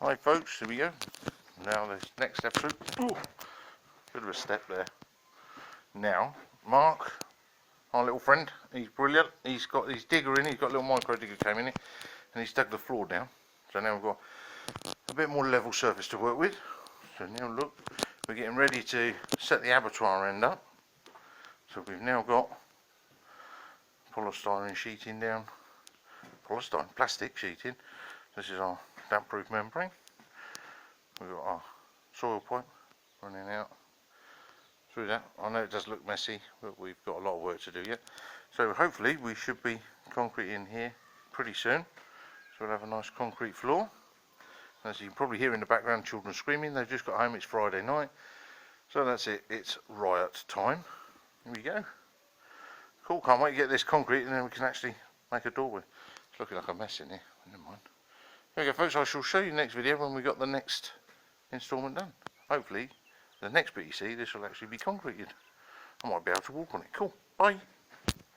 Hi folks, here we go. Now the next episode. Ooh, bit of a step there. Now, Mark, our little friend, he's brilliant. He's got his digger in, he's got a little micro digger came in it, and he's dug the floor down. So now we've got a bit more level surface to work with. So now look, we're getting ready to set the abattoir end up. So we've now got polystyrene sheeting down, plastic sheeting. This is our damp-proof membrane. We've got our soil pipe running out through that. I know it does look messy, but we've got a lot of work to do yet. So hopefully we should be concrete in here pretty soon. So we'll have a nice concrete floor. As you can probably hear in the background, children screaming. They've just got home, it's Friday night. So that's it, it's riot time. Here we go. Cool, can't wait to get this concrete and then we can actually make a doorway. It's looking like a mess in here, never mind. There we go folks, I shall show you next video when we got the next instalment done. Hopefully, the next bit you see, this will actually be concreted. I might be able to walk on it. Cool, bye.